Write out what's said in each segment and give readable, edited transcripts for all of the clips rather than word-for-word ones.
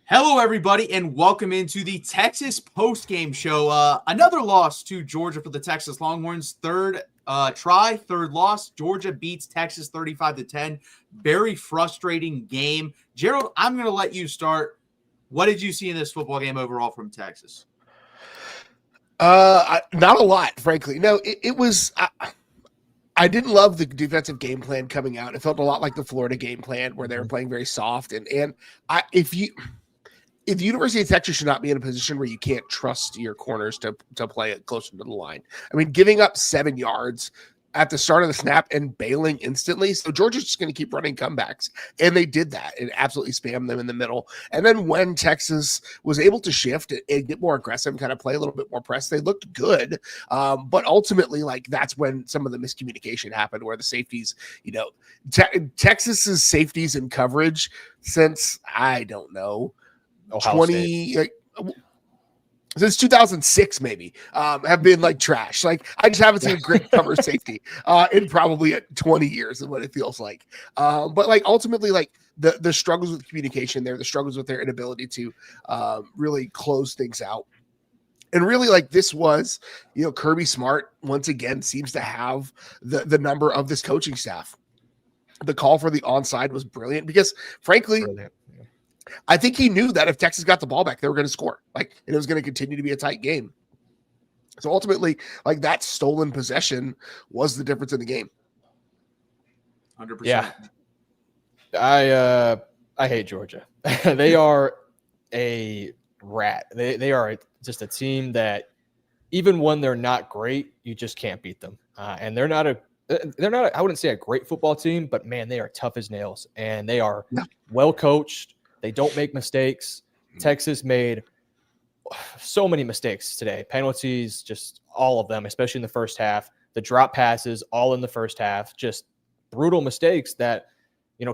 Hello, everybody, and welcome into the Texas postgame show. Another loss to Georgia for the Texas Longhorns. Third loss. Georgia beats Texas 35-10. Very frustrating game. Gerald, I'm going to let you start. What did you see in this football game overall from Texas? Not a lot, frankly. No, it was. I didn't love the defensive game plan coming out. It felt a lot like the Florida game plan where they were playing very soft. If the University of Texas should not be in a position where you can't trust your corners to play it closer to the line. I mean, giving up 7 yards at the start of the snap and bailing instantly. So Georgia's just going to keep running comebacks. And they did that and absolutely spammed them in the middle. And then when Texas was able to shift and get more aggressive and kind of play a little bit more press, they looked good. But ultimately, that's when some of the miscommunication happened where the safeties, Texas's safeties in coverage since, I don't know, since 2006 maybe have been trash. I just haven't seen a great cover safety in probably 20 years is what it feels like. But ultimately the struggles with communication there, the struggles with their inability to really close things out. And really, this was, Kirby Smart once again seems to have the number of this coaching staff. The call for the onside was brilliant because, frankly, I think he knew that if Texas got the ball back, they were going to score. It was going to continue to be a tight game. So ultimately, that stolen possession was the difference in the game. 100%. Yeah, I hate Georgia. They are a rat. They are just a team that even when they're not great, you just can't beat them. And they're not I wouldn't say a great football team, but man, they are tough as nails and they are well coached. They don't make mistakes. Texas made so many mistakes today. Penalties, just all of them, especially in the first half. The drop passes, all in the first half. Just brutal mistakes that,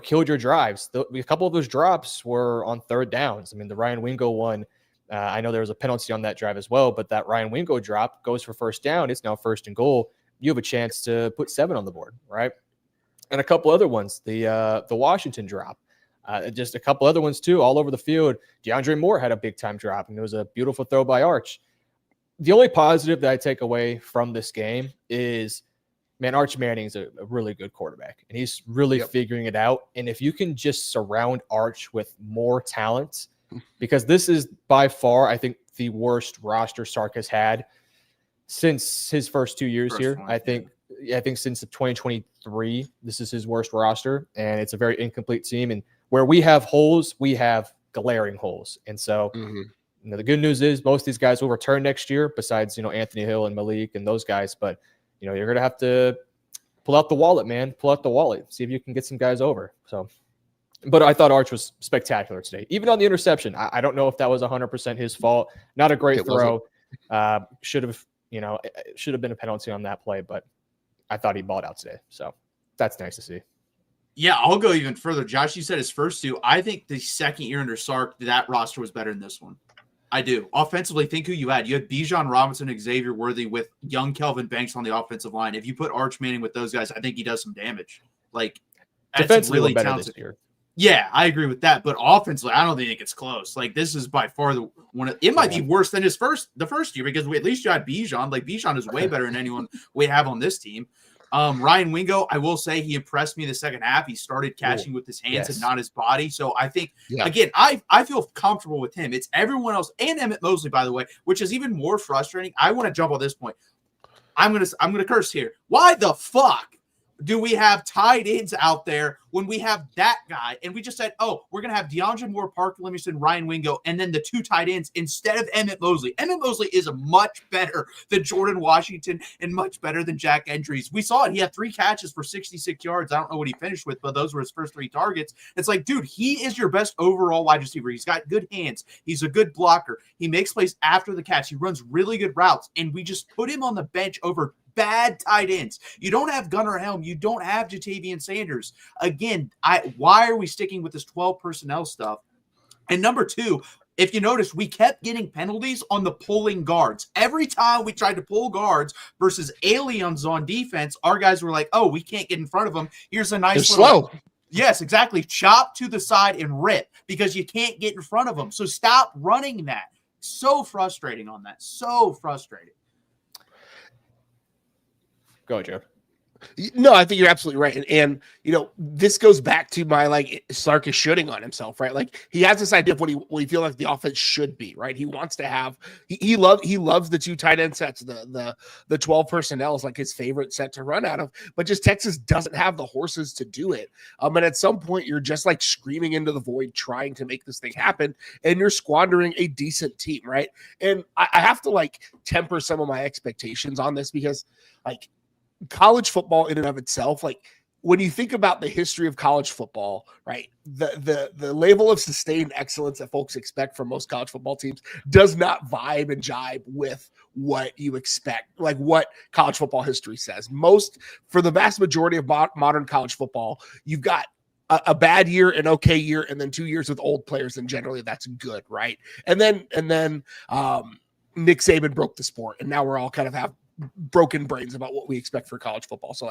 killed your drives. A couple of those drops were on third downs. I mean, the Ryan Wingo one, I know there was a penalty on that drive as well, but that Ryan Wingo drop goes for first down. It's now 1st and goal. You have a chance to put 7 on the board, right? And a couple other ones. The Washington drop. Just a couple other ones, too, all over the field. DeAndre Moore had a big-time drop, and it was a beautiful throw by Arch. The only positive that I take away from this game is, man, Arch Manning's a really good quarterback, and he's really figuring it out. And if you can just surround Arch with more talent, because this is by far, I think, the worst roster Sark has had since his first 2 years here. I think since 2023, this is his worst roster, and it's a very incomplete team. And where we have holes, we have glaring holes. And so, the good news is most of these guys will return next year besides, Anthony Hill and Malik and those guys. But, you're going to have to pull out the wallet, man. Pull out the wallet. See if you can get some guys over. So, but I thought Arch was spectacular today. Even on the interception, I don't know if that was 100% his fault. Not a great throw. Should have been a penalty on that play, but I thought he balled out today. So that's nice to see. Yeah, I'll go even further. Josh, you said his first 2. I think the second year under Sark, that roster was better than this one. I do. Offensively, think who you had. You had Bijan Robinson, Xavier Worthy with young Kelvin Banks on the offensive line. If you put Arch Manning with those guys, I think he does some damage. That's really talented. This year. Yeah, I agree with that. But offensively, I don't think it's close. This is by far the one. It might be worse than the first year because at least you had Bijan. Bijan is way better than anyone we have on this team. Ryan Wingo, I will say he impressed me the second half. He started catching with his hands and not his body. So I think, again, I feel comfortable with him. It's everyone else and Emmett Mosley, by the way, which is even more frustrating. I want to jump on this point. I'm gonna curse here. Why the fuck do we have tight ends out there when we have that guy? And we just said, we're going to have DeAndre Moore, Parker Livingston, Ryan Wingo, and then the 2 tight ends instead of Emmett Mosley. Emmett Mosley is much better than Jordan Washington and much better than Jack Entries. We saw it. He had 3 catches for 66 yards. I don't know what he finished with, but those were his first 3 targets. It's dude, he is your best overall wide receiver. He's got good hands. He's a good blocker. He makes plays after the catch. He runs really good routes. And we just put him on the bench over bad tight ends. You don't have Gunnar Helm. You don't have Jatavian Sanders. Again, why are we sticking with this 12 personnel stuff? And number 2, if you notice, we kept getting penalties on the pulling guards. Every time we tried to pull guards versus aliens on defense, our guys were like, we can't get in front of them. Here's a nice slow. Yes, exactly. Chop to the side and rip because you can't get in front of them. So stop running that. So frustrating on that. So frustrating. Go, Joe. No, I think you're absolutely right. And this goes back to my Sark is shooting on himself, right? Like he has this idea of what he feels like the offense should be, right? He wants to have he loves the 2 tight end sets, the 12 personnel is like his favorite set to run out of, but just Texas doesn't have the horses to do it. And at some point you're just like screaming into the void trying to make this thing happen, and you're squandering a decent team, right? And I have to temper some of my expectations on this because college football in and of itself, when you think about the history of college football, right, the level of sustained excellence that folks expect from most college football teams does not vibe and jibe with what you expect, what college football history says. For the vast majority of modern college football, you've got a bad year, an okay year, and then 2 years with old players, and generally that's good, right? And then Nick Saban broke the sport, and now we're all kind of have broken brains about what we expect for college football. So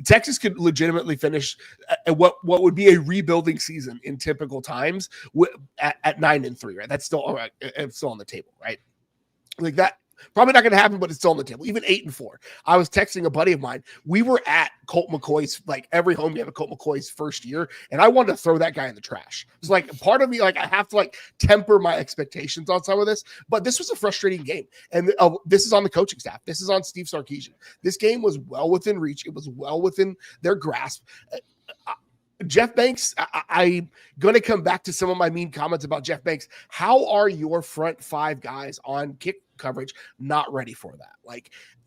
Texas could legitimately finish what would be a rebuilding season in typical times at 9-3, right? That's still all right. It's still on the table, right? That probably not going to happen, but it's still on the table. Even 8-4. I was texting a buddy of mine. We were at Colt McCoy's, every home game of Colt McCoy's first year, and I wanted to throw that guy in the trash. It's part of me, I have to temper my expectations on some of this, but this was a frustrating game. And this is on the coaching staff. This is on Steve Sarkisian. This game was well within reach. It was well within their grasp. Jeff Banks, I'm going to come back to some of my mean comments about Jeff Banks. How are your front 5 guys on kick coverage not ready for that?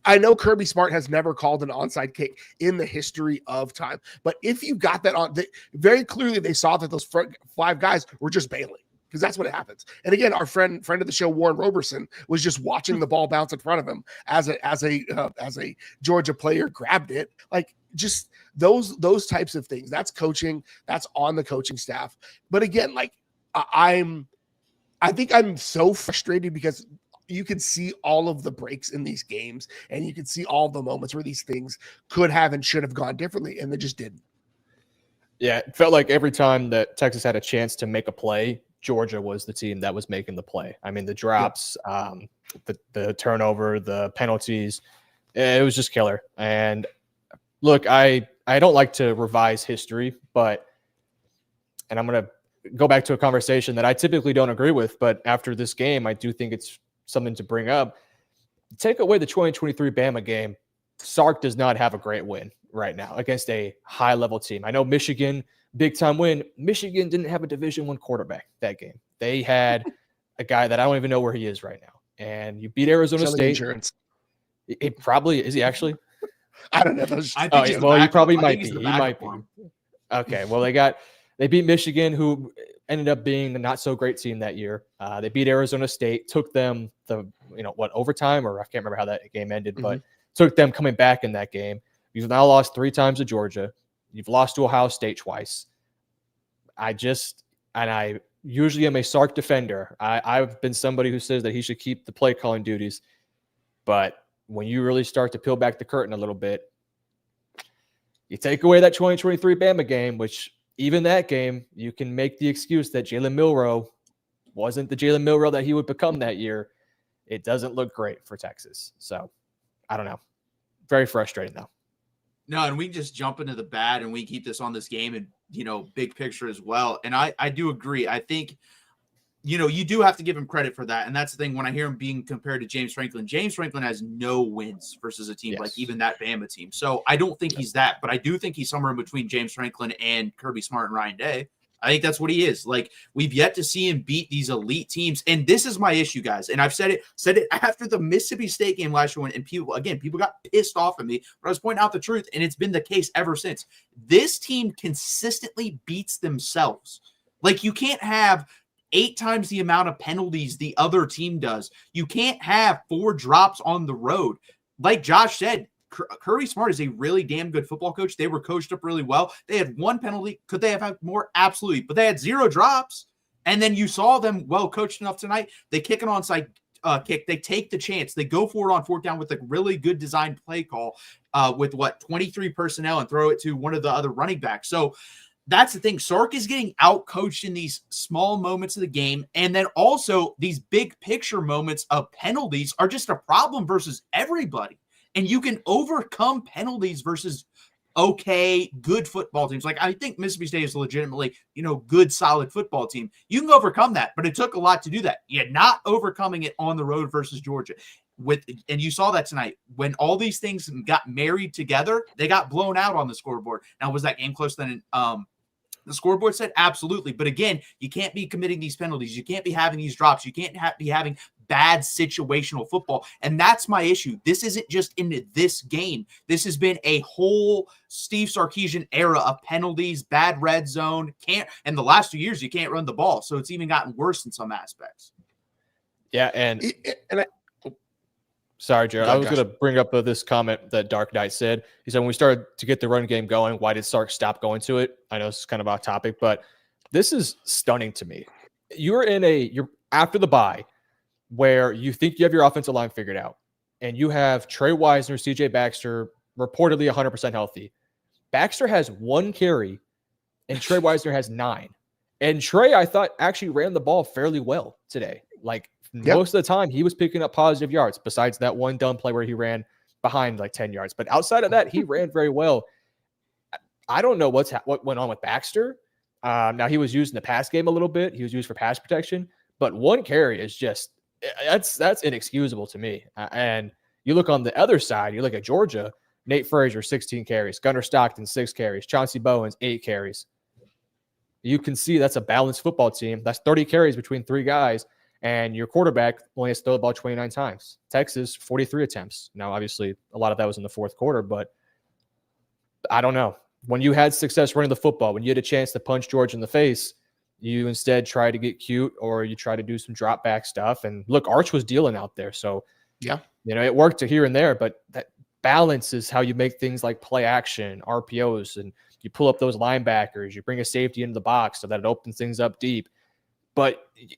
I know Kirby Smart has never called an onside kick in the history of time, but if you got that on, very clearly they saw that those front 5 guys were just bailing, because that's what happens. And again, our friend of the show, Warren Roberson, was just watching the ball bounce in front of him as a Georgia player grabbed it. Just those types of things. That's coaching. That's on the coaching staff. But again, I think I'm so frustrated because you can see all of the breaks in these games, and you can see all the moments where these things could have and should have gone differently, and they just didn't. Yeah, it felt like every time that Texas had a chance to make a play, Georgia was the team that was making the play. I mean, the drops, the turnover, the penalties, it was just killer. And look, I don't like to revise history, and I'm going to go back to a conversation that I typically don't agree with, but after this game, I do think it's something to bring up. Take away the 2023 Bama game, Sark does not have a great win right now against a high-level team. I know Michigan, big-time win. Michigan didn't have a Division I quarterback that game. They had a guy that I don't even know where he is right now. And you beat Arizona State. Insurance. It probably – is he actually? I don't know. He probably might be. He might be. Okay, well, they beat Michigan, who ended up being the not so great team that year. They beat Arizona State, took them overtime, or I can't remember how that game ended, but took them coming back in that game. You've now lost 3 times to Georgia. You've lost to Ohio State twice. I usually am a Sark defender. I've been somebody who says that he should keep the play calling duties, but when you really start to peel back the curtain a little bit, you take away that 2023 Bama game, which even that game, you can make the excuse that Jalen Milroe wasn't the Jalen Milroe that he would become that year. It doesn't look great for Texas. So, I don't know. Very frustrating, though. No, and we just jump into the bad, and we keep this on this game and, big picture as well. And I do agree. I think, you do have to give him credit for that. And that's the thing, when I hear him being compared to James Franklin has no wins versus a team like even that Bama team. So I don't think he's that, but I do think he's somewhere in between James Franklin and Kirby Smart and Ryan Day. I think that's what he is. We've yet to see him beat these elite teams. And this is my issue, guys. And I've said it after the Mississippi State game last year, and people got pissed off at me, but I was pointing out the truth, and it's been the case ever since. This team consistently beats themselves. You can't have 8 times the amount of penalties the other team does. You can't have 4 drops on the road. Like Josh said, Kirby Smart is a really damn good football coach. They were coached up really well. They had 1 penalty. Could they have had more? Absolutely. But they had 0 drops. And then you saw them well coached enough tonight. They kick an onside kick. They take the chance. They go for it on 4th down with a really good designed play call with 23 personnel and throw it to one of the other running backs. So that's the thing. Sark is getting out-coached in these small moments of the game. And then also these big picture moments of penalties are just a problem versus everybody. And you can overcome penalties versus good football teams. Like, I think Mississippi State is legitimately, good, solid football team. You can overcome that, but it took a lot to do that. You're not overcoming it on the road versus Georgia. And you saw that tonight. When all these things got married together, they got blown out on the scoreboard. Now, was that game closer than the scoreboard said? Absolutely. But again, you can't be committing these penalties. You can't be having these drops. You can't be having bad situational football. And that's my issue. This isn't just in this game. This has been a whole Steve Sarkisian era of penalties, bad red zone. And the last 2 years, you can't run the ball. So it's even gotten worse in some aspects. Yeah. Sorry, Jared. I was going to bring up this comment that Dark Knight said. He said, when we started to get the run game going, why did Sark stop going to it? I know this is kind of off topic, but this is stunning to me. You're after the bye where you think you have your offensive line figured out, and you have Trey Wisner, CJ Baxter, reportedly 100% healthy. Baxter has 1 carry, and Trey Wisner has 9. And Trey, I thought, actually ran the ball fairly well today. Like, most of the time, he was picking up positive yards, besides that one dumb play where he ran behind like 10 yards. But outside of that, he ran very well. I don't know what went on with Baxter. Now, he was used in the pass game a little bit. He was used for pass protection. But 1 carry is just that's inexcusable to me. And you look on the other side, you look at Georgia, Nate Frazier, 16 carries, Gunnar Stockton, 6 carries, Chauncey Bowens, 8 carries. You can see that's a balanced football team. That's 30 carries between 3 guys. And your quarterback only has to throw the ball 29 times. Texas, 43 attempts. Now, obviously, a lot of that was in the fourth quarter, but I don't know. When you had success running the football, when you had a chance to punch Georgia in the face, you instead try to get cute, or you try to do some drop back stuff. And look, Arch was dealing out there. So, yeah, it worked to here and there, but that balance is how you make things like play action, RPOs, and you pull up those linebackers, you bring a safety into the box so that it opens things up deep.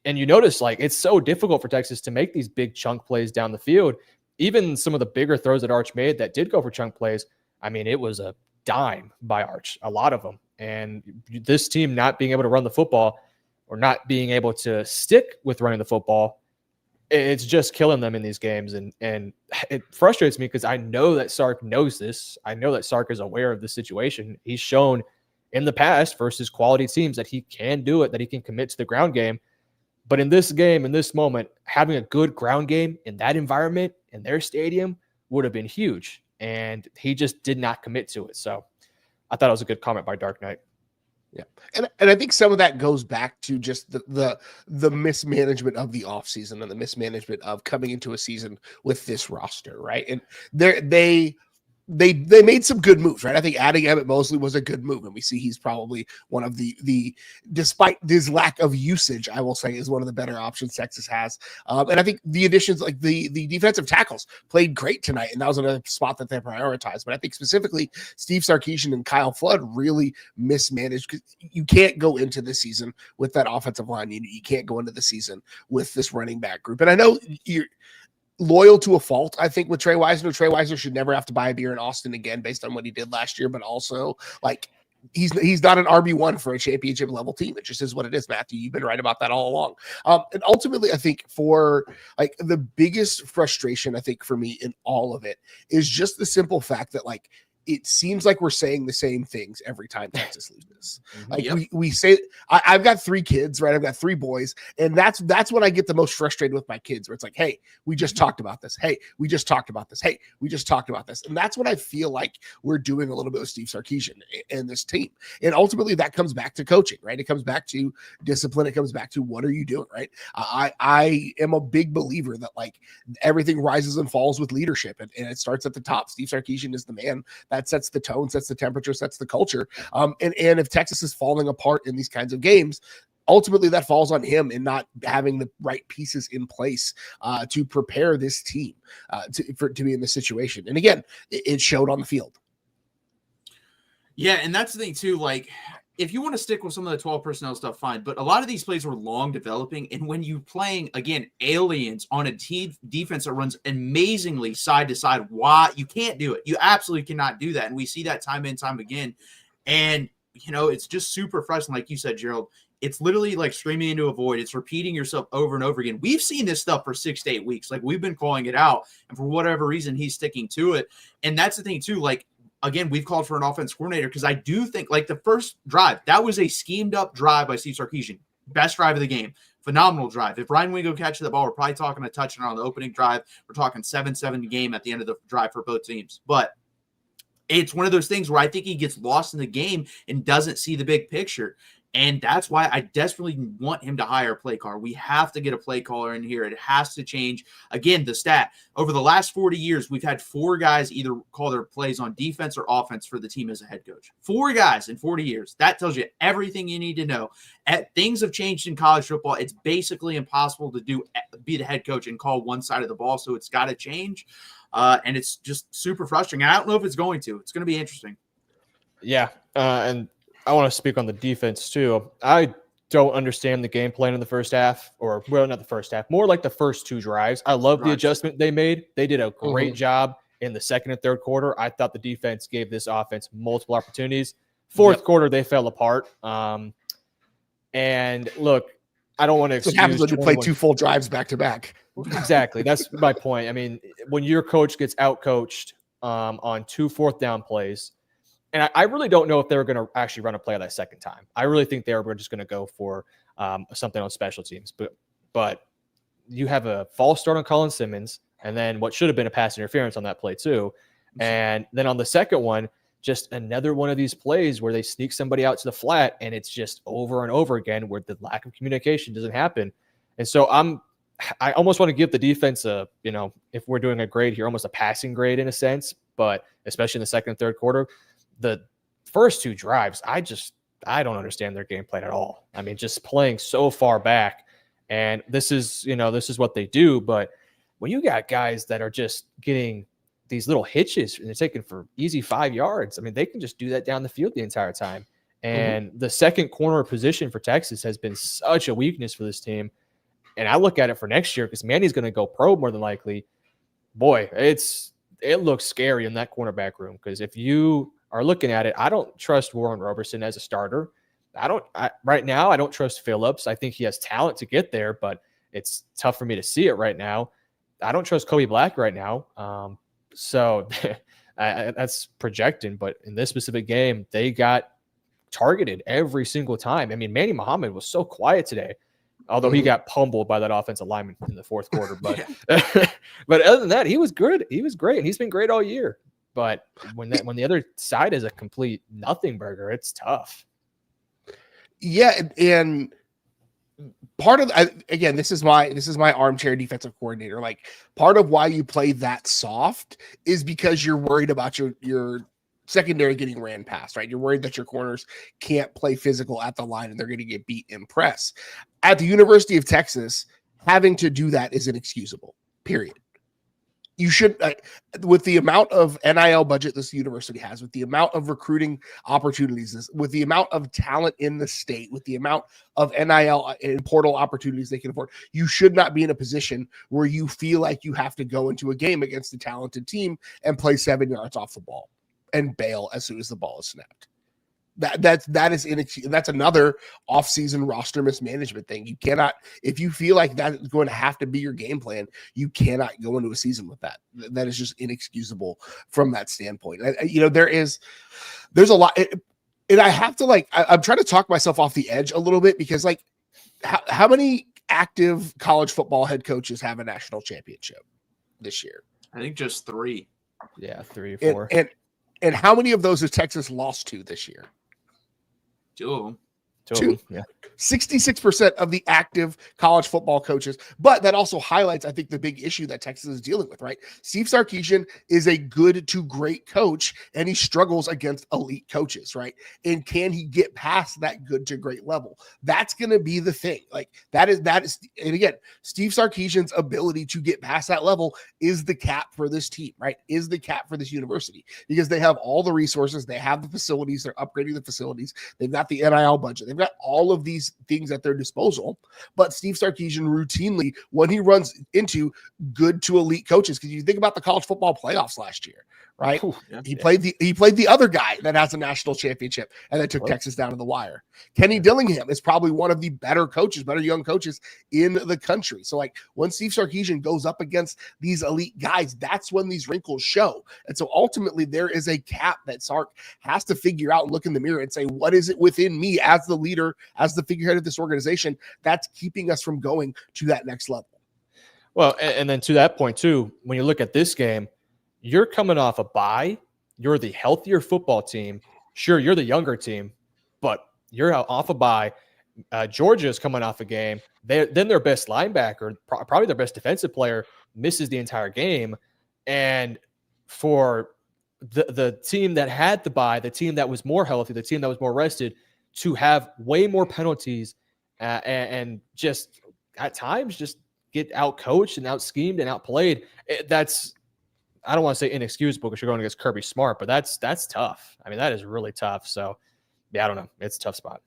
And you notice, like, it's so difficult for Texas to make these big chunk plays down the field. Even some of the bigger throws that Arch made that did go for chunk plays, I mean, it was a dime by Arch, a lot of them. And this team not being able to run the football, or not being able to stick with running the football, it's just killing them in these games. And it frustrates me because I know that Sark knows this. I know that Sark is aware of the situation. He's shown in the past versus quality teams that he can do it, that he can commit to the ground game. But in this game, in this moment, having a good ground game in that environment, in their stadium, would have been huge. And he just did not commit to it. So I thought it was a good comment by Dark Knight. Yeah. And I think some of that goes back to just the mismanagement of the offseason and the mismanagement of coming into a season with this roster, right? And they made some good moves, right? I think adding Emmett Mosley was a good move, and we see he's probably one of the despite his lack of usage, I will say, is one of the better options Texas has. And I think the additions, like the defensive tackles, played great tonight, and that was another spot that they prioritized. But I think specifically Steve Sarkisian and Kyle Flood really mismanaged, because you can't go into the season with that offensive line. You can't go into the season with this running back group. And I know you're loyal to a fault, I think, with Trey Wisner. Trey Wisner should never have to buy a beer in Austin again based on what he did last year, but also, like, he's not an RB1 for a championship level team. It just is what it is, Matthew. You've been right about that all along. And ultimately, I think for, like, the biggest frustration, I think, for me in all of it is just the simple fact that, like, it seems like we're saying the same things every time Texas loses. Like, we say, I've got 3 kids, right? I've got 3 boys. And that's when I get the most frustrated with my kids, where it's like, hey, we just talked about this. Hey, we just talked about this. Hey, we just talked about this. And that's what I feel like we're doing a little bit with Steve Sarkisian and this team. And ultimately that comes back to coaching, right? It comes back to discipline. It comes back to, what are you doing, right? I am a big believer that, like, everything rises and falls with leadership, and it starts at the top. Steve Sarkisian is the man that sets the tone, sets the temperature, sets the culture. And if Texas is falling apart in these kinds of games, ultimately that falls on him in not having the right pieces in place to prepare this team to be in this situation. And again, it showed on the field. Yeah, and that's the thing too. Like, if you want to stick with some of the 12 personnel stuff, fine. But a lot of these plays were long developing. And when you're playing, again, aliens on a team defense that runs amazingly side to side, why you can't do it. You absolutely cannot do that. And we see that time and time again. And it's just super frustrating. Like you said, Gerald, it's literally like screaming into a void. It's repeating yourself over and over again. We've seen this stuff for 6 to 8 weeks. Like, we've been calling it out, and for whatever reason, he's sticking to it. And that's the thing too. Like, again, we've called for an offense coordinator because I do think, like, the first drive, that was a schemed up drive by Steve Sarkisian. Best drive of the game. Phenomenal drive. If Ryan Wingo catches the ball, we're probably talking a touchdown on the opening drive. We're talking 7-7 game at the end of the drive for both teams. But it's one of those things where I think he gets lost in the game and doesn't see the big picture. And that's why I desperately want him to hire a play caller. We have to get a play caller in here. It has to change. Again, the stat, over the last 40 years, we've had 4 guys either call their plays on defense or offense for the team as a head coach. 4 guys in 40 years. That tells you everything you need to know. Things have changed in college football. It's basically impossible to be the head coach and call one side of the ball, so it's got to change. And it's just super frustrating. I don't know if it's going to. It's going to be interesting. Yeah, and I want to speak on the defense too. I don't understand the game plan in the first half, or well, not the first half, more like the first 2 drives. I love the adjustment they made. They did a great job in the second and third quarter. I thought the defense gave this offense multiple opportunities. Fourth quarter, they fell apart. And look, I don't want to excuse. What happens when you play 2 full drives back to back? Exactly. That's my point. I mean, when your coach gets out-coached on 2 fourth-down plays, and I really don't know if they were going to actually run a play that second time. I really think they were just going to go for something on special teams. But you have a false start on Colin Simmons, and then what should have been a pass interference on that play too. And then on the second one, just another one of these plays where they sneak somebody out to the flat, and it's just over and over again where the lack of communication doesn't happen. And so I almost want to give the defense if we're doing a grade here, almost a passing grade in a sense, but especially in the second and third quarter. The first 2 drives, I don't understand their game plan at all. I mean, just playing so far back, and this is what they do. But when you got guys that are just getting these little hitches and they're taking for easy 5 yards, I mean, they can just do that down the field the entire time. And the second corner position for Texas has been such a weakness for this team. And I look at it for next year because Manny's going to go pro more than likely. Boy, it looks scary in that cornerback room, because if you are looking at it, I don't trust Warren Roberson as a starter. Right now, I don't trust Phillips. I think he has talent to get there, but it's tough for me to see it right now. I don't trust Kobe Black right now. So that's projecting, but in this specific game, they got targeted every single time. I mean, Manny Muhammad was so quiet today, although he got pummeled by that offensive lineman in the fourth quarter. But but other than that, he was good. He was great, and he's been great all year. But when the other side is a complete nothing burger, it's tough. Yeah, and part of again, this is my armchair defensive coordinator. Like, part of why you play that soft is because you're worried about your secondary getting ran past, right? You're worried that your corners can't play physical at the line and they're going to get beat in press. At the University of Texas, having to do that is inexcusable. Period. You should, with the amount of NIL budget this university has, with the amount of recruiting opportunities, with the amount of talent in the state, with the amount of NIL and portal opportunities they can afford, you should not be in a position where you feel like you have to go into a game against a talented team and play 7 yards off the ball and bail as soon as the ball is snapped. That's another offseason roster mismanagement thing. You cannot, if you feel like that is going to have to be your game plan, you cannot go into a season with that. That is just inexcusable from that standpoint. There's a lot, and I have to I'm trying to talk myself off the edge a little bit, because how many active college football head coaches have a national championship this year? I think just 3. Yeah, 3 or 4. And how many of those has Texas lost to this year? 2 of them. 2. Yeah. 66% of the active college football coaches. But that also highlights, I think, the big issue that Texas is dealing with, right? Steve Sarkisian is a good to great coach, and he struggles against elite coaches, right? And can he get past that good to great level? That's going to be the thing. That is, and again, Steve Sarkisian's ability to get past that level is the cap for this team, right? Is the cap for this university, because they have all the resources, they have the facilities, they're upgrading the facilities, they've got the NIL budget, they've got all of these things at their disposal. But Steve Sarkisian routinely, when he runs into good to elite coaches, because you think about the college football playoffs last year, right? Yeah. He played the other guy that has a national championship and that took Texas down to the wire. Kenny Dillingham is probably one of the better young coaches in the country. So like when Steve Sarkisian goes up against these elite guys, that's when these wrinkles show. And so ultimately there is a cap that Sark has to figure out and look in the mirror and say, what is it within me as the leader, as the figurehead of this organization that's keeping us from going to that next level? Well, and then to that point too, when you look at this game, you're coming off a bye. You're the healthier football team. Sure, you're the younger team, but you're off a bye. Georgia is coming off a game. Then their best linebacker, probably their best defensive player, misses the entire game. And for the team that had the bye, the team that was more healthy, the team that was more rested, to have way more penalties and just at times just get out coached and out schemed and outplayed. That's, I don't want to say inexcusable because you're going against Kirby Smart, but that's tough. I mean, that is really tough. So, yeah, I don't know. It's a tough spot.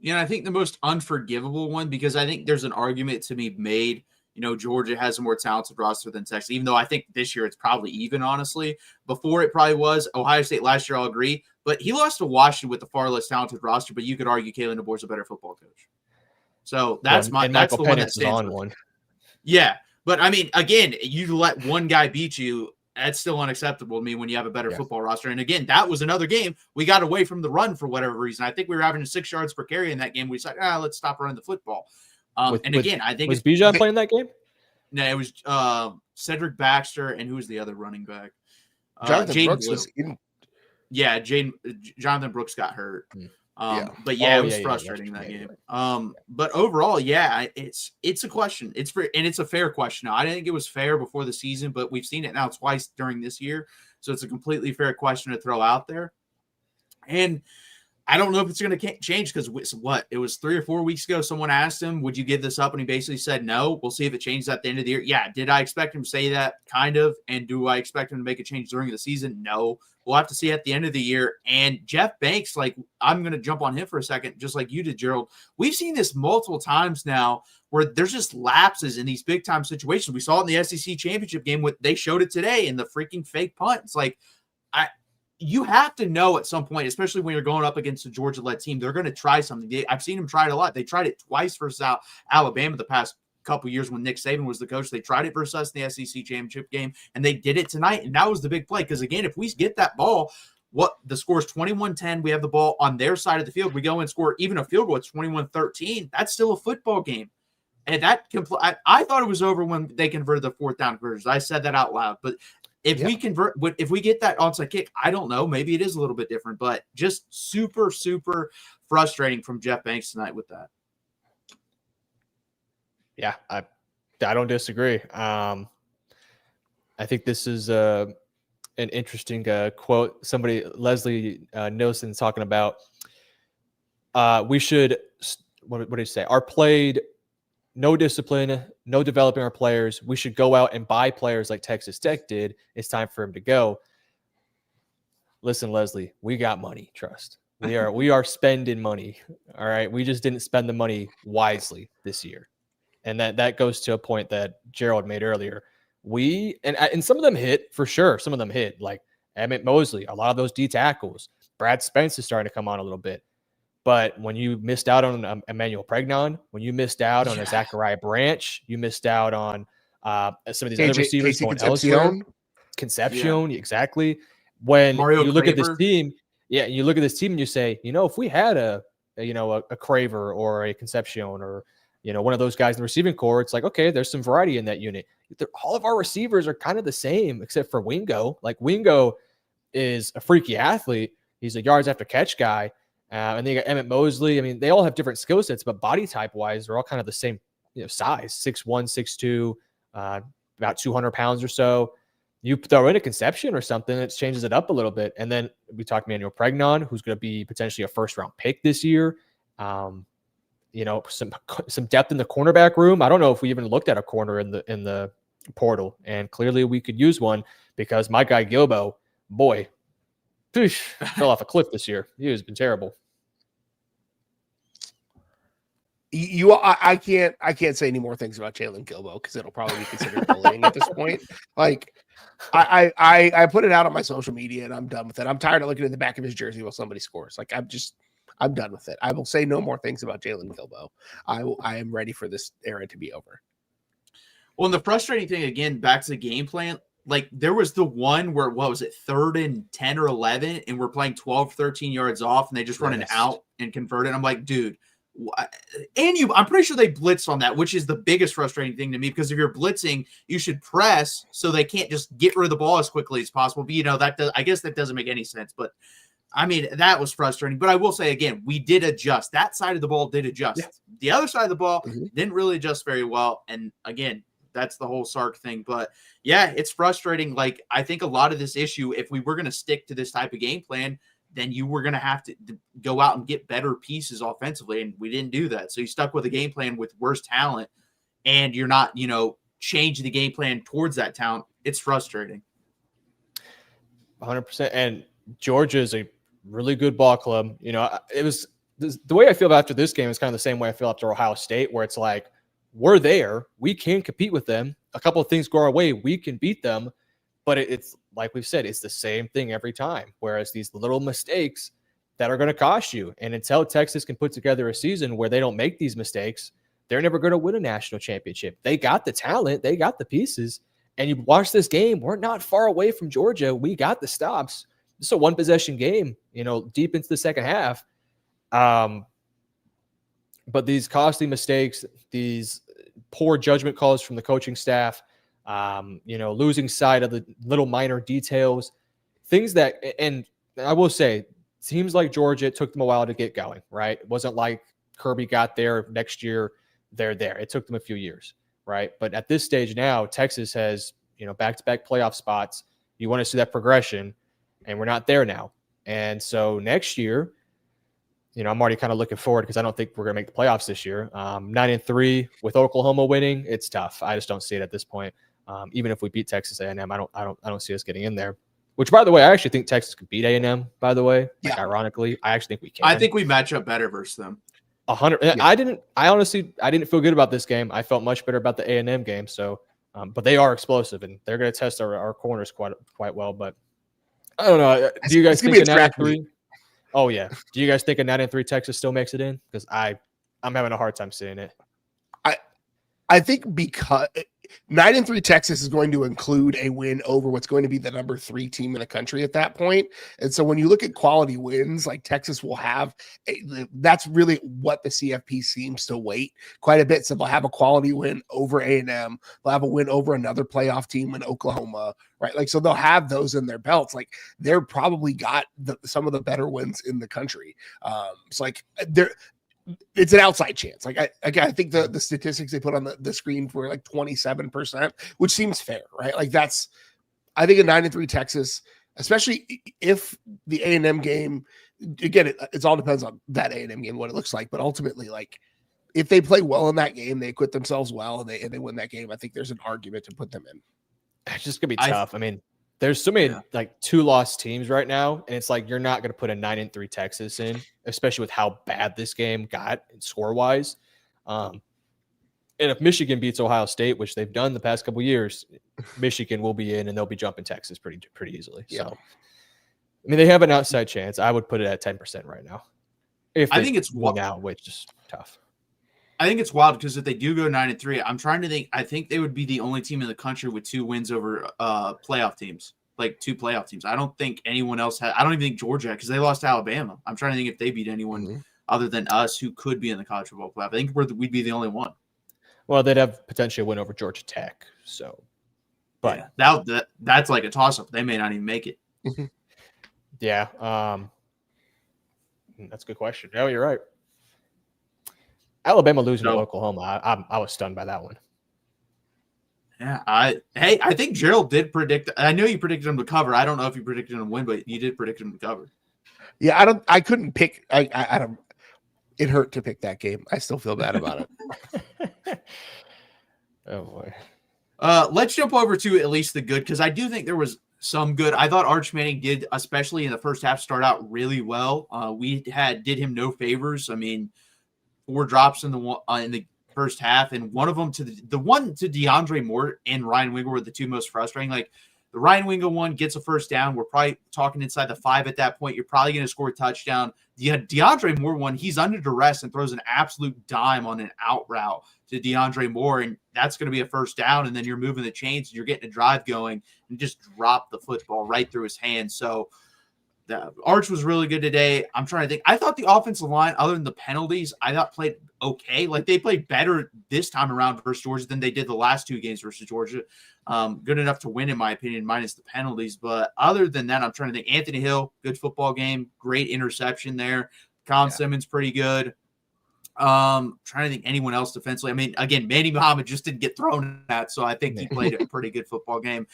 Yeah, I think the most unforgivable one, because I think there's an argument to be made. Georgia has a more talented roster than Texas, even though I think this year it's probably even, honestly. Before it probably was. Ohio State last year, I'll agree. But he lost to Washington with a far less talented roster, but you could argue Kalen DeBoer's a better football coach. So that's the one that stands on with. one. Yeah, but I mean, again, you let one guy beat you. That's still unacceptable to me when you have a better football roster. And again, that was another game. We got away from the run for whatever reason. I think we were averaging 6 yards per carry in that game. We said, let's stop running the football. I think was Bijan playing that game? No, it was Cedric Baxter, and who was the other running back? Jonathan Brooks was in. Yeah, Jonathan Brooks got hurt. But it was frustrating that game. But overall, it's a question. It's a fair question. Now, I didn't think it was fair before the season, but we've seen it now twice during this year, so it's a completely fair question to throw out there. And I don't know if it's going to change because it was 3 or 4 weeks ago. Someone asked him, "Would you give this up?" And he basically said, "No." We'll see if it changes at the end of the year. Yeah. Did I expect him to say that? Kind of. And do I expect him to make a change during the season? No. We'll have to see at the end of the year. And Jeff Banks, I'm going to jump on him for a second, just like you did, Gerald. We've seen this multiple times now where there's just lapses in these big time situations. We saw it in the SEC championship game. They showed it today in the freaking fake punt. It's like, you have to know at some point, especially when you're going up against a Georgia-led team, they're going to try something. I've seen them try it a lot. They tried it twice versus Alabama the past couple years when Nick Saban was the coach. They tried it versus us in the SEC championship game, and they did it tonight, and that was the big play. Because, again, if we get that ball, the score is 21-10. We have the ball on their side of the field. We go and score even a field goal. It's 21-13. That's still a football game. And I thought it was over when they converted the 4th down conversions. I said that out loud. But if we get that onside kick, I don't know. Maybe it is a little bit different, but just super, super frustrating from Jeff Banks tonight with that. Yeah, I don't disagree. I think this is an interesting quote. Leslie Nielsen talking about we should, what did he say? Our played no discipline, no developing our players. We should go out and buy players like Texas Tech did. It's time for him to go. Listen, Leslie, we got money. Trust. We are spending money. All right. We just didn't spend the money wisely this year. And that goes to a point that Gerald made earlier. And some of them hit for sure. Some of them hit, like Emmett Mosley, a lot of those D tackles. Brad Spence is starting to come on a little bit. But when you missed out on Emmanuel Pregnon, when you missed out on a Zachariah Branch, you missed out on some of these other receivers going elsewhere. Concepcion, exactly. When Mario you look Craver. at this team, you look at this team and you say, if we had a Craver or a Concepcion or one of those guys in the receiving core, it's like, okay, there's some variety in that unit. All of our receivers are kind of the same except for Wingo. Like Wingo is a freaky athlete. He's a yards after catch guy. And then you got Emmett Mosley. I mean, they all have different skill sets, but body type wise, they're all kind of the same size, 6'1", 6'2", about 200 pounds or so. You throw in a Concepcion or something, it changes it up a little bit. And then we talked Emmanuel Pregnon, who's going to be potentially a first-round pick this year. Some depth in the cornerback room. I don't know if we even looked at a corner in the portal, and clearly we could use one because my guy Gilbo, boy, fell off a cliff this year. He has been terrible. I can't say any more things about Jalen Gilbo because it'll probably be considered bullying at this point. Like I put it out on my social media and I'm done with it. I'm tired of looking at the back of his jersey while somebody scores. Like I'm done with it. I will say no more things about Jalen Gilbo. I am ready for this era to be over. Well, and the frustrating thing again, back to the game plan, like there was the one where, what was it, 3rd and 10 or 11, and we're playing 12, 13 yards off, and they just run an out and convert it. I'm like, dude, I'm pretty sure they blitzed on that, which is the biggest frustrating thing to me, because if you're blitzing, you should press so they can't just get rid of the ball as quickly as possible. But I guess that doesn't make any sense. But I mean, that was frustrating. But I will say again, we did adjust. That side of the ball did adjust. Yeah. The other side of the ball didn't really adjust very well. And again, that's the whole Sark thing. But yeah, it's frustrating. Like, I think a lot of this issue, if we were going to stick to this type of game plan, then you were going to have to go out and get better pieces offensively. And we didn't do that. So you stuck with a game plan with worse talent, and you're not, changing the game plan towards that talent. It's frustrating. 100%. And Georgia is a really good ball club. It was the way I feel after this game is kind of the same way I feel after Ohio State, where it's like, we're there, we can compete with them. A couple of things go our way, we can beat them. But it's like we've said, it's the same thing every time. Whereas these little mistakes that are going to cost you. And until Texas can put together a season where they don't make these mistakes, they're never going to win a national championship. They got the talent, they got the pieces. And you watch this game, we're not far away from Georgia. We got the stops. It's a one-possession game, deep into the second half. But these costly mistakes, these poor judgment calls from the coaching staff, losing sight of the little minor details, things that, and I will say, teams like Georgia, it took them a while to get going, right? It wasn't like Kirby got there next year, they're there. It took them a few years, right? But at this stage now, Texas has, back-to-back playoff spots. You want to see that progression, and we're not there now. And so next year, I'm already kind of looking forward because I don't think we're going to make the playoffs this year. 9-3 with Oklahoma winning, it's tough. I just don't see it at this point. Even if we beat Texas A&M, I don't see us getting in there. Which, by the way, I actually think Texas could beat A&M. By the way, ironically, I actually think we can. I think we match up better versus them. 100. Yeah. I honestly didn't feel good about this game. I felt much better about the A&M game. So, but they are explosive and they're going to test our corners quite well. But I don't know. Do you guys think a 9-3? Oh yeah. Do you guys think a 9-3 Texas still makes it in? Because I'm having a hard time seeing it. I think because 9-3 Texas is going to include a win over what's going to be the number 3 team in the country at that point. And so when you look at quality wins, like Texas will have, that's really what the CFP seems to weight quite a bit. So they'll have a quality win over A&M. They'll have a win over another playoff team in Oklahoma, right? Like, so they'll have those in their belts. Like, they're probably got some of the better wins in the country. It's like it's an outside chance. Like I think the statistics they put on the screen were like 27%, which seems fair, right? Like I think a 9-3 Texas, especially if the A&M game, again, it all depends on that A&M game, what it looks like. But ultimately, like, if they play well in that game, they acquit themselves well, and they win that game, I think there's an argument to put them in. It's just gonna be tough. I mean, there's so many like 2-loss teams right now, and it's like you're not going to put a 9-3 Texas in, especially with how bad this game got score-wise. And if Michigan beats Ohio State, which they've done the past couple of years, Michigan will be in, and they'll be jumping Texas pretty easily. Yeah. So, I mean, they have an outside chance. I would put it at 10% right now. I think it's win out, which is tough. I think it's wild because if they do go 9-3, I'm trying to think. I think they would be the only team in the country with 2 wins over playoff teams, like 2 playoff teams. I don't think anyone else had. I don't even think Georgia, because they lost to Alabama. I'm trying to think if they beat anyone other than us who could be in the college football playoff. I think we'd be the only one. Well, they'd have potentially a win over Georgia Tech. So, but that's like a toss-up. They may not even make it. Yeah, that's a good question. Oh, you're right. Alabama losing to Oklahoma, I was stunned by that one. Yeah, I think Gerald did predict. I know you predicted him to cover. I don't know if you predicted him to win, but you did predict him to cover. Yeah, I couldn't pick. I don't. It hurt to pick that game. I still feel bad about it. Oh boy. Let's jump over to at least the good, because I do think there was some good. I thought Arch Manning did, especially in the first half, start out really well. We did him no favors. I mean, 4 drops in the first half, and one of them to the one to DeAndre Moore and Ryan Wingo were the two most frustrating. Like the Ryan Wingo one gets a first down. We're probably talking inside the 5 at that point. You're probably going to score a touchdown. The DeAndre Moore one, he's under duress and throws an absolute dime on an out route to DeAndre Moore, and that's going to be a first down, and then you're moving the chains, and you're getting a drive going, and just drop the football right through his hands. So Arch was really good today. I'm trying to think. I thought the offensive line, other than the penalties, I thought played okay. Like they played better this time around versus Georgia than they did the last 2 games versus Georgia. Good enough to win, in my opinion, minus the penalties. But other than that, I'm trying to think. Anthony Hill, good football game, great interception there. Colin Simmons, pretty good. Trying to think anyone else defensively. I mean, again, Manny Muhammad just didn't get thrown at, so I think he played a pretty good football game.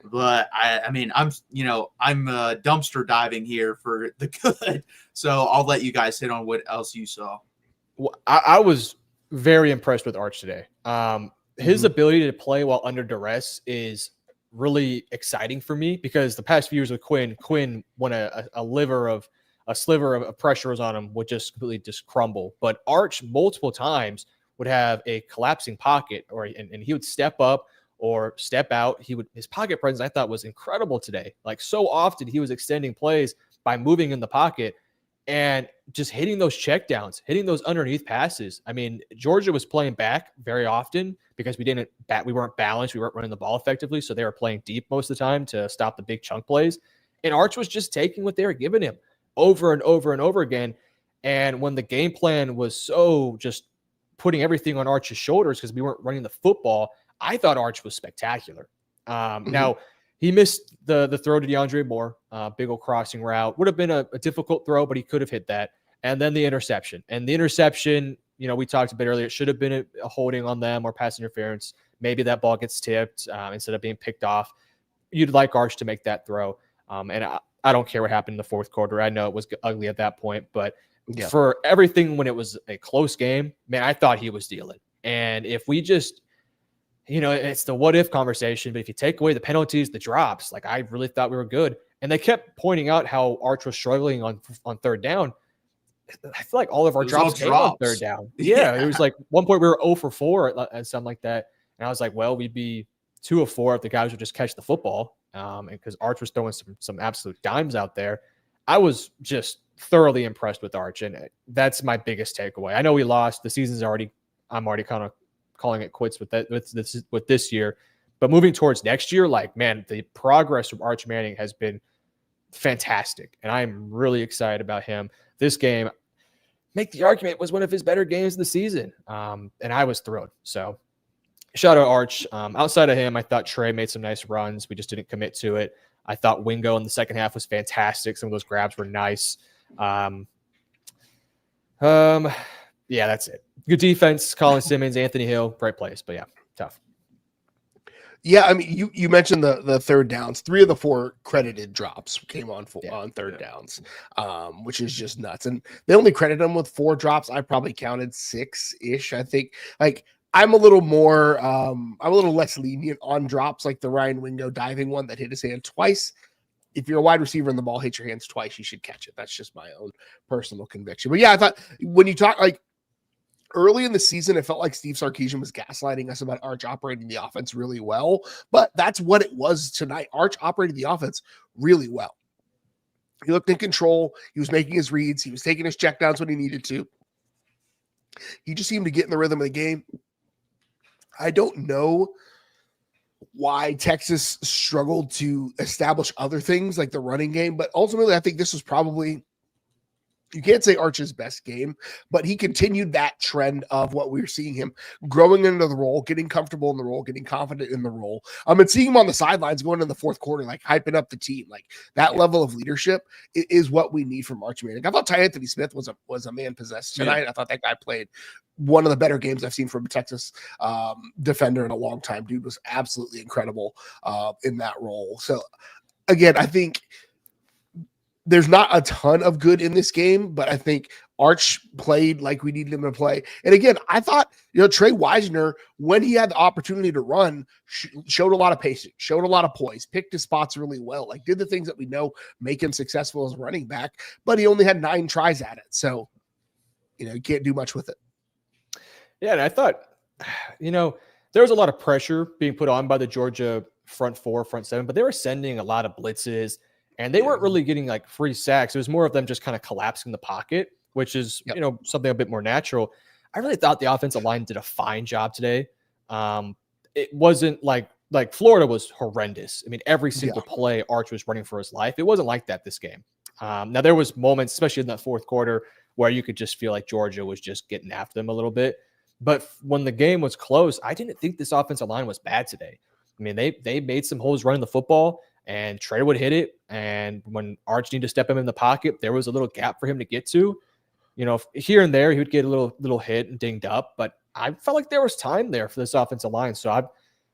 But I mean, I'm dumpster diving here for the good. So I'll let you guys hit on what else you saw. Well, I was very impressed with Arch today. His ability to play while under duress is really exciting for me because the past few years with Quinn when a sliver of pressure was on him would just completely just crumble. But Arch multiple times would have a collapsing pocket and he would step up or step out. His pocket presence I thought was incredible today. Like so often he was extending plays by moving in the pocket and just hitting those checkdowns, hitting those underneath passes. I mean, Georgia was playing back very often because we weren't balanced, we weren't running the ball effectively, so they were playing deep most of the time to stop the big chunk plays. And Arch was just taking what they were giving him over and over and over again. And when the game plan was so just putting everything on Arch's shoulders because we weren't running the football, I thought Arch was spectacular. Now, he missed the throw to DeAndre Moore, big old crossing route. Would have been a difficult throw, but he could have hit that. And then the interception. And the interception, we talked a bit earlier, it should have been a holding on them or pass interference. Maybe that ball gets tipped instead of being picked off. You'd like Arch to make that throw. And I don't care what happened in the fourth quarter. I know it was ugly at that point, but for everything when it was a close game, man, I thought he was dealing. And if we just it's the what if conversation, but if you take away the penalties, the drops, like I really thought we were good. And they kept pointing out how Arch was struggling on third down. I feel like all of our drops came on third down. Yeah. It was like one point we were 0 for 4 and something like that. And I was like, well, we'd be 2 of 4 if the guys would just catch the football. And because Arch was throwing some absolute dimes out there. I was just thoroughly impressed with Arch. And that's my biggest takeaway. I know we lost. The season's I'm already kind of calling it quits with this year, but moving towards next year, like, man, the progress from Arch Manning has been fantastic. And I'm really excited about him. This game, make the argument, was one of his better games of the season. And I was thrilled. So shout out Arch. Outside of him, I thought Trey made some nice runs. We just didn't commit to it. I thought Wingo in the second half was fantastic. Some of those grabs were nice. Yeah, that's it. Good defense, Colin Simmons, Anthony Hill, great plays, but yeah, tough. Yeah, I mean, you mentioned the third downs. 3 of the 4 credited drops came on third downs, which is just nuts. And they only credited them with 4 drops. I probably counted 6-ish. I think like I'm a little less lenient on drops, like the Ryan Wingo diving one that hit his hand twice. If you're a wide receiver and the ball hits your hands twice, you should catch it. That's just my own personal conviction. But yeah, I thought when you talk like early in the season, it felt like Steve Sarkisian was gaslighting us about Arch operating the offense really well, but that's what it was tonight. Arch operated the offense really well. He looked in control. He was making his reads. He was taking his checkdowns when he needed to. He just seemed to get in the rhythm of the game. I don't know why Texas struggled to establish other things like the running game, but ultimately I think this was probably, you can't say Arch's best game, but he continued that trend of what we were seeing him growing into the role, getting comfortable in the role, getting confident in the role. And seeing him on the sidelines going in the fourth quarter, like hyping up the team, like that level of leadership is what we need from Arch Manning. I thought Ty Anthony Smith was a man possessed tonight. Yeah. I thought that guy played one of the better games I've seen from a Texas defender in a long time. Dude was absolutely incredible in that role. So again, I think there's not a ton of good in this game, but I think Arch played like we needed him to play. And again, I thought, Trey Wisner, when he had the opportunity to run, showed a lot of patience, showed a lot of poise, picked his spots really well, like did the things that we know make him successful as a running back, but he only had 9 tries at it. So, you can't do much with it. Yeah, and I thought, there was a lot of pressure being put on by the Georgia front four, front seven, but they were sending a lot of blitzes, and they weren't really getting like free sacks. It was more of them just kind of collapsing the pocket, which is something a bit more natural. I really thought the offensive line did a fine job today. It wasn't like Florida was horrendous. I mean, every single play Arch was running for his life. It wasn't like that this game. Now there was moments, especially in that fourth quarter, where you could just feel like Georgia was just getting after them a little bit. But when the game was close, I didn't think this offensive line was bad today. I mean, they made some holes running the football, and Trey would hit it. And when Arch needed to step him in the pocket, there was a little gap for him to get to. Here and there, he would get a little hit and dinged up. But I felt like there was time there for this offensive line. So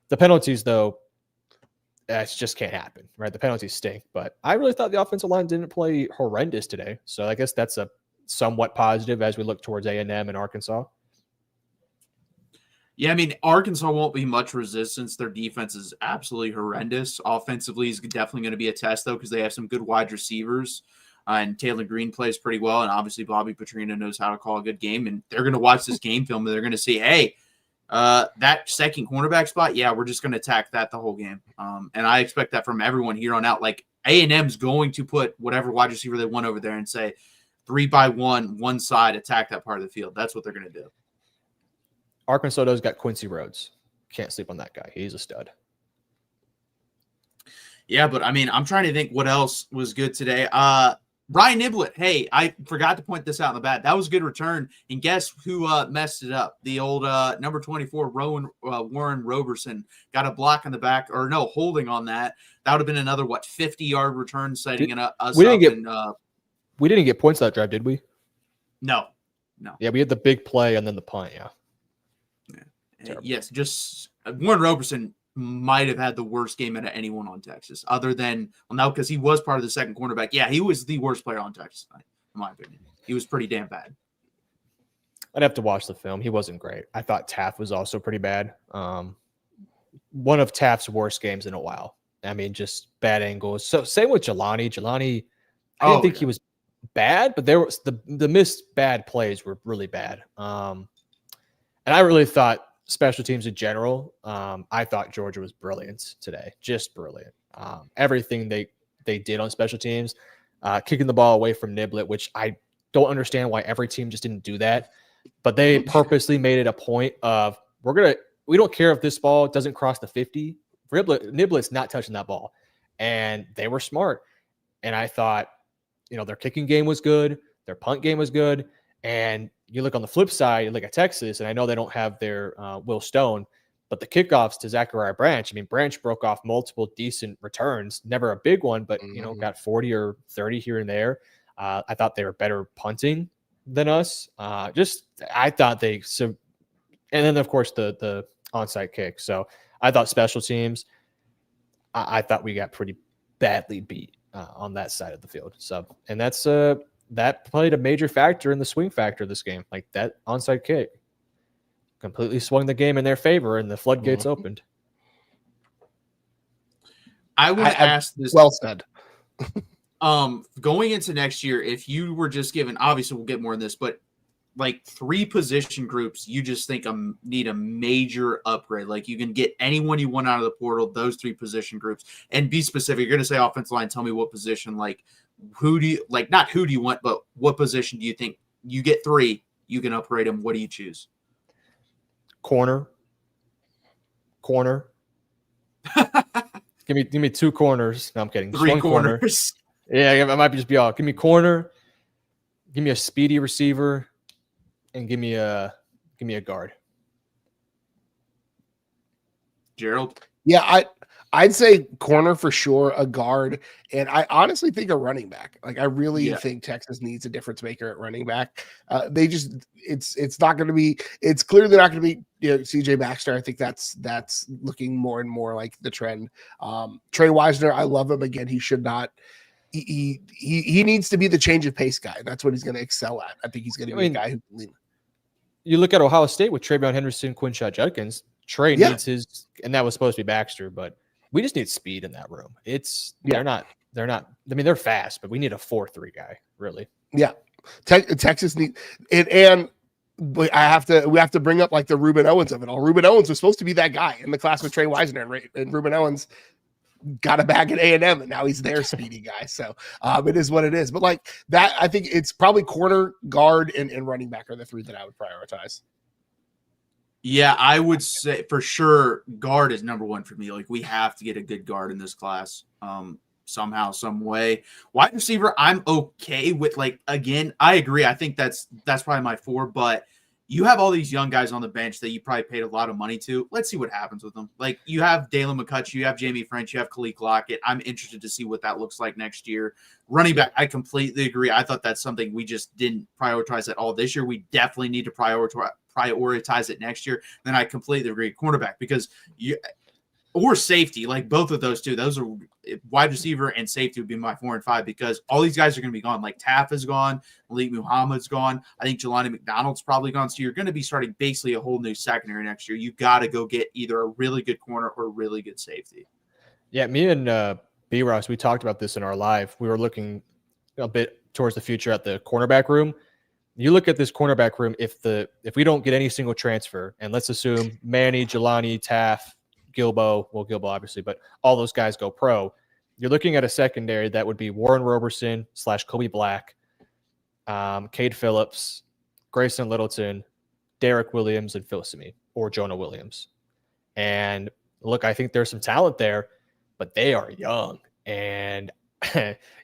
the penalties, though, that just can't happen, right? The penalties stink. But I really thought the offensive line didn't play horrendous today. So I guess that's a somewhat positive as we look towards A&M and Arkansas. Yeah, I mean, Arkansas won't be much resistance. Their defense is absolutely horrendous. Offensively is definitely going to be a test, though, because they have some good wide receivers. And Taylor Green plays pretty well. And obviously, Bobby Petrino knows how to call a good game. And they're going to watch this game film, and they're going to see, hey, that second cornerback spot, we're just going to attack that the whole game. And I expect that from everyone here on out. Like, A&M's going to put whatever wide receiver they want over there and say, 3-by-1, one side, attack that part of the field. That's what they're going to do. Arkansas does got Quincy Rhodes. Can't sleep on that guy. He's a stud. Yeah, but I mean, I'm trying to think what else was good today. Ryan Niblett. Hey, I forgot to point this out in the bat. That was a good return. And guess who messed it up? The old number 24, Warren Roberson, got a block on the back, or no, holding on that. That would have been another, 50-yard return setting us we up. We didn't get points that drive, did we? No. Yeah, we had the big play and then the punt, Yes, just Warren Roberson might have had the worst game out of anyone on Texas, other than, because he was part of the second cornerback. Yeah, he was the worst player on Texas tonight, in my opinion. He was pretty damn bad. I'd have to watch the film. He wasn't great. I thought Taft was also pretty bad. One of Taft's worst games in a while. I mean, just bad angles. So same with Jelani. Jelani, I didn't think he was bad, but there was the missed bad plays were really bad. And I really thought special teams in general, I thought Georgia was brilliant today, just brilliant. Everything they did on special teams, kicking the ball away from Niblett, which I don't understand why every team just didn't do that, but they purposely made it a point of we don't care if this ball doesn't cross the 50. Niblett's not touching that ball, and they were smart. And I thought, their kicking game was good, their punt game was good, and you look on the flip side, you look at Texas, and I know they don't have their Will Stone, but the kickoffs to Zachariah Branch, I mean, Branch broke off multiple decent returns, never a big one, but, got 40 or 30 here and there. I thought they were better punting than us. I thought and then, of course, the onside kick. So I thought special teams, I thought we got pretty badly beat on that side of the field. So, and that played a major factor in the swing factor of this game. Like that onside kick completely swung the game in their favor, and the floodgates opened. I would ask this. Well said. Going into next year, if you were just given, obviously we'll get more in this, but like 3 position groups, you just think need a major upgrade. Like you can get anyone you want out of the portal, those 3 position groups, and be specific. You're going to say offensive line. Tell me what position, like who do you like? Not who do you want, but what position do you think you get 3? You can upgrade them. What do you choose? Corner. Give me 2 corners. No, I'm kidding. 3 corners. Yeah, I might just be all. Give me corner. Give me a speedy receiver, and give me a guard. Gerald. Yeah, I'd say corner for sure, a guard, and I honestly think a running back. Like I really think Texas needs a difference maker at running back. It's not going to be. It's clearly not going to be CJ Baxter. I think that's looking more and more like the trend. Trey Wisner, I love him. Again, he should not. He needs to be the change of pace guy. That's what he's going to excel at. I think he's going to be a guy who can lead. You look at Ohio State with Travion Henderson, Quinshot Judkins. Trey needs his, and that was supposed to be Baxter, but we just need speed in that room. They're not. I mean, they're fast, but we need a 4-3 guy, really. Yeah, Texas needs it, and we have to bring up like the Ruben Owens of it all. Ruben Owens was supposed to be that guy in the class with Trey Wisener, and Ruben Owens got a bag at A&M, and now he's their speedy guy. So it is what it is. But like that, I think it's probably corner, guard, and running back are the three that I would prioritize. Yeah, I would say for sure guard is number one for me. Like we have to get a good guard in this class. Somehow, some way. Wide receiver, I'm okay with. Like again, I agree. I think that's probably my 4. But you have all these young guys on the bench that you probably paid a lot of money to. Let's see what happens with them. Like you have Dalen McCutcheon, you have Jamie French, you have Khalil Lockett. I'm interested to see what that looks like next year. Running back, I completely agree. I thought that's something we just didn't prioritize at all this year. We definitely need to prioritize it next year. Then I completely agree. Cornerback, because or safety, like both of those two. Those are wide receiver and safety would be my 4 and 5 because all these guys are going to be gone. Like Taff is gone, Malik Muhammad's gone. I think Jelani McDonald's probably gone. So you're going to be starting basically a whole new secondary next year. You got to go get either a really good corner or a really good safety. Yeah, me and B-Ross, we talked about this in our live. We were looking a bit towards the future at the cornerback room. You look at this cornerback room, if we don't get any single transfer, and let's assume Manny, Jelani, Taff, Gilbo obviously, but all those guys go pro. You're looking at a secondary that would be Warren Roberson / Kobe Black, Cade Phillips, Grayson Littleton, Derek Williams, and Phil Simi or Jonah Williams. And look, I think there's some talent there, but they are young. And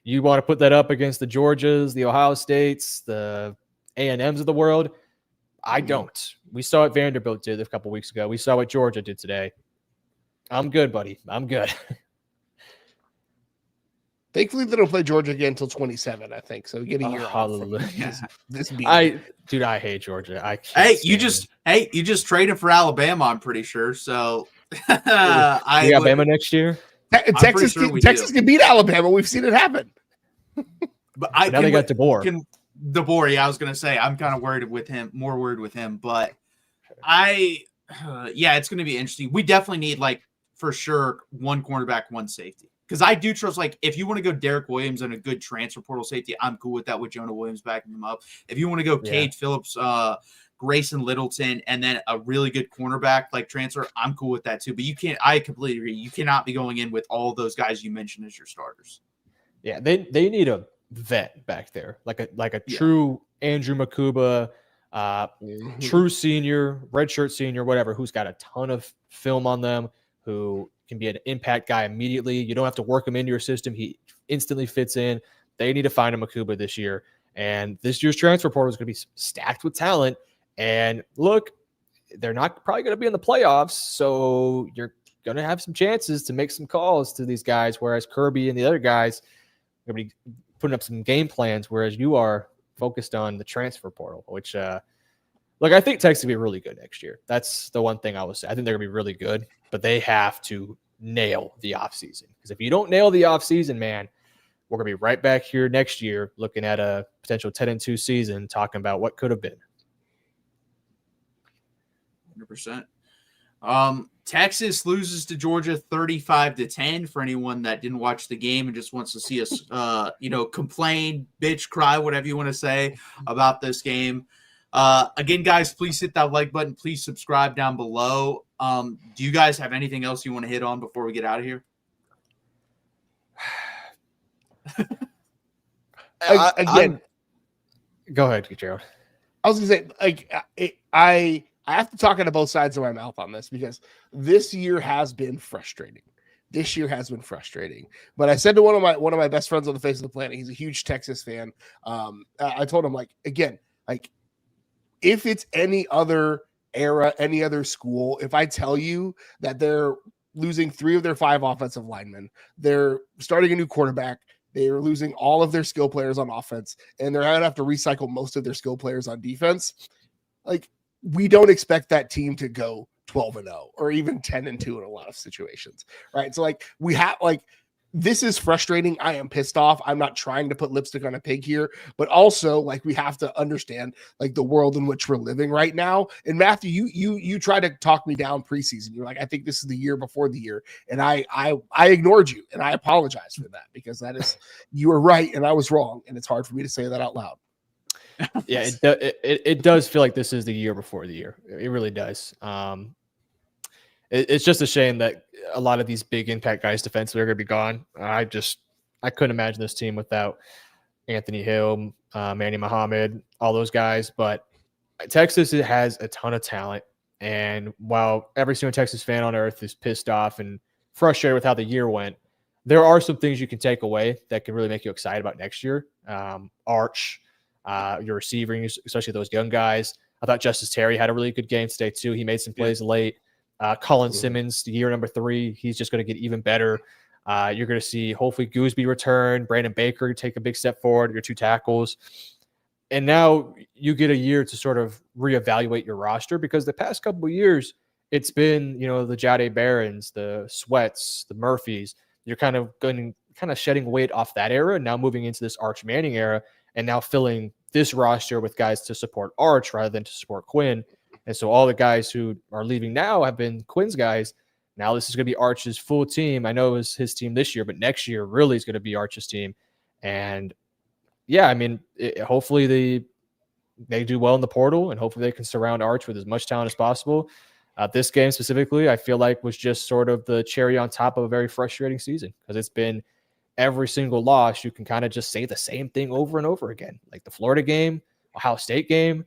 you want to put that up against the Georgias, the Ohio States, the A&Ms of the world? I don't. We saw what Vanderbilt did a couple weeks ago. We saw what Georgia did today. I'm good, buddy. I'm good. Thankfully, they don't play Georgia again until 27, I think. So get a year off. This I hate Georgia. You just traded for Alabama, I'm pretty sure. So Alabama next year. Texas can beat Alabama. We've seen it happen. But now they got DeBoer. DeBoer, yeah, I was going to say I'm kind of worried with him, but it's going to be interesting. We definitely need for sure one cornerback, one safety. Because I do trust, if you want to go Derek Williams and a good transfer portal safety, I'm cool with that with Jonah Williams backing him up. If you want to go Cade Phillips, Grayson Littleton, and then a really good cornerback transfer, I'm cool with that too. But I completely agree. You cannot be going in with all those guys you mentioned as your starters. Yeah, they need a vet back there, like a true Andrew Makuba, true senior, redshirt senior, whatever, who's got a ton of film on them, who can be an impact guy immediately. You don't have to work him into your system. He instantly fits in. They need to find a Makuba this year. And this year's transfer portal is going to be stacked with talent. And look, they're not probably going to be in the playoffs, so you're going to have some chances to make some calls to these guys, whereas Kirby and the other guys are going to be putting up some game plans, whereas you are focused on the transfer portal, which I think Texas will be really good next year. That's the one thing I will say. I think they're going to be really good, but they have to nail the offseason. Because if you don't nail the offseason, man, we're going to be right back here next year looking at a potential 10-2 season, talking about what could have been. 100%. Texas loses to Georgia 35-10 for anyone that didn't watch the game and just wants to see us, complain, bitch, cry, whatever you want to say about this game. Again, guys, please hit that like button. Please subscribe down below. Do you guys have anything else you want to hit on before we get out of here? Go ahead, Gerald. I was going to say, I have to talk out of both sides of my mouth on this because this year has been frustrating. But I said to one of my best friends on the face of the planet, he's a huge Texas fan. I told him, if it's any other era, any other school, if I tell you that they're losing 3 of their 5 offensive linemen, they're starting a new quarterback, they are losing all of their skill players on offense, and they're going to have to recycle most of their skill players on defense, we don't expect that team to go 12-0 or even 10-2 in a lot of situations, right? So we have this is frustrating. I am pissed off. I'm not trying to put lipstick on a pig here, but also we have to understand the world in which we're living right now. And Matthew, you try to talk me down preseason. You're I think this is the year before the year, and I ignored you, and I apologize for that because that is you were right and I was wrong, and it's hard for me to say that out loud. Yeah, it does feel like this is the year before the year. It really does. It's just a shame that a lot of these big impact guys defensively are going to be gone. I couldn't imagine this team without Anthony Hill, Manny Muhammad, all those guys. But Texas, it has a ton of talent. And while every single Texas fan on earth is pissed off and frustrated with how the year went, there are some things you can take away that can really make you excited about next year. Arch, your receivers, especially those young guys. I thought Justice Terry had a really good game today too. He made some plays late. Colin Simmons, year number 3, he's just going to get even better. You're going to see hopefully Gooseby return, Brandon Baker take a big step forward, your 2 tackles. And now you get a year to sort of reevaluate your roster, because the past couple of years, it's been, the Jade Barons, the Sweats, the Murphys. You're kind of shedding weight off that era, and now moving into this Arch Manning era, and now filling this roster with guys to support Arch rather than to support Quinn. And so all the guys who are leaving now have been Quinn's guys. Now this is going to be Arch's full team. I know it was his team this year, but next year really is going to be Arch's team. And yeah, I mean, hopefully they do well in the portal, and hopefully they can surround Arch with as much talent as possible. This game specifically, I feel like was just sort of the cherry on top of a very frustrating season, because it's been every single loss. You can kind of just say the same thing over and over again, like the Florida game, Ohio State game,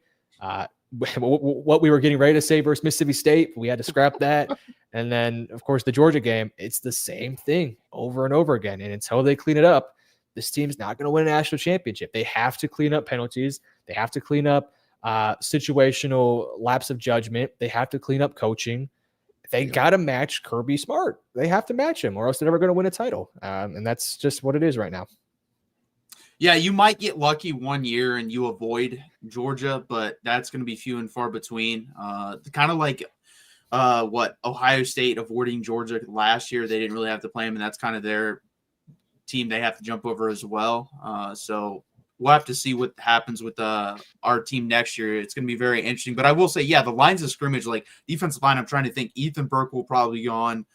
what we were getting ready to say versus Mississippi State. We had to scrap that. And then, of course, the Georgia game, it's the same thing over and over again. And until they clean it up, this team's not going to win a national championship. They have to clean up penalties. They have to clean up situational lapse of judgment. They have to clean up coaching. They got to match Kirby Smart. They have to match him, or else they're never going to win a title. And that's just what it is right now. Yeah, you might get lucky one year and you avoid Georgia, but that's going to be few and far between. Kind of like what Ohio State avoiding Georgia last year. They didn't really have to play them, and that's kind of their team they have to jump over as well. So we'll have to see what happens with our team next year. It's going to be very interesting. But I will say, yeah, the lines of scrimmage, like defensive line, I'm trying to think. Ethan Burke will probably go on,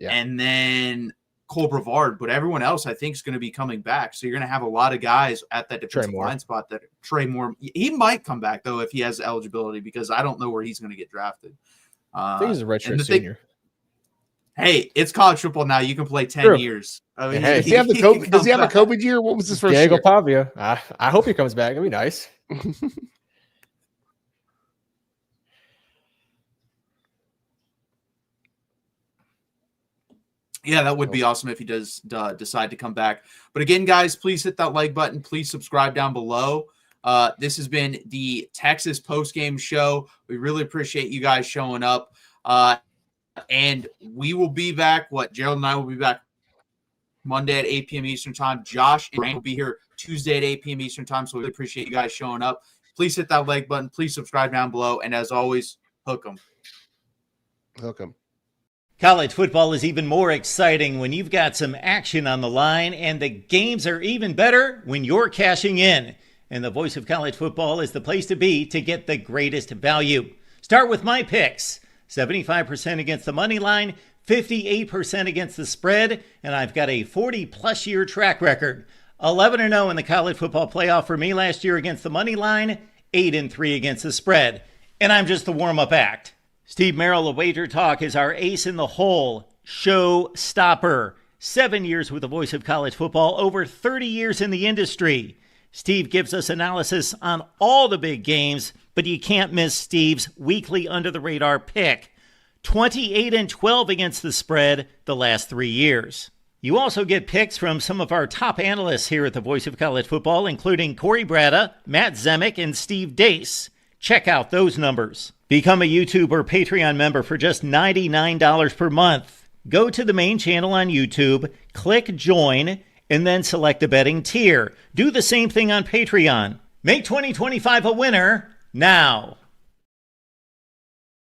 and then Cole Brevard. But everyone else, I think, is going to be coming back. So you're going to have a lot of guys at that defensive line spot. That Trey Moore, he might come back, though, if he has eligibility, because I don't know where he's going to get drafted. I think he's a redshirt senior. Hey, it's college football now. You can play 10 years. I mean, does he have a COVID year? What was his first Diego year? Pavia. I hope he comes back. It'd be nice. Yeah, that would be awesome if he does decide to come back. But again, guys, please hit that like button. Please subscribe down below. This has been the Texas postgame show. We really appreciate you guys showing up. And we will be back. Gerald and I will be back Monday at 8 p.m. Eastern time. Josh and Ryan will be here Tuesday at 8 p.m. Eastern time. So we really appreciate you guys showing up. Please hit that like button. Please subscribe down below. And as always, hook 'em. Hook 'em. College football is even more exciting when you've got some action on the line, and the games are even better when you're cashing in. And the Voice of College Football is the place to be to get the greatest value. Start with my picks. 75% against the money line, 58% against the spread, and I've got a 40-plus year track record. 11-0 in the college football playoff for me last year against the money line, 8-3 against the spread. And I'm just the warm-up act. Steve Merrill of Wager Talk is our ace in the hole, show stopper. 7 years with the Voice of College Football, over 30 years in the industry. Steve gives us analysis on all the big games, but you can't miss Steve's weekly under-the-radar pick. 28-12 against the spread the last 3 years. You also get picks from some of our top analysts here at the Voice of College Football, including Corey Bratta, Matt Zemek, and Steve Dace. Check out those numbers. Become a YouTube or Patreon member for just $99 per month. Go to the main channel on YouTube, click join, and then select a betting tier. Do the same thing on Patreon. Make 2025 a winner now.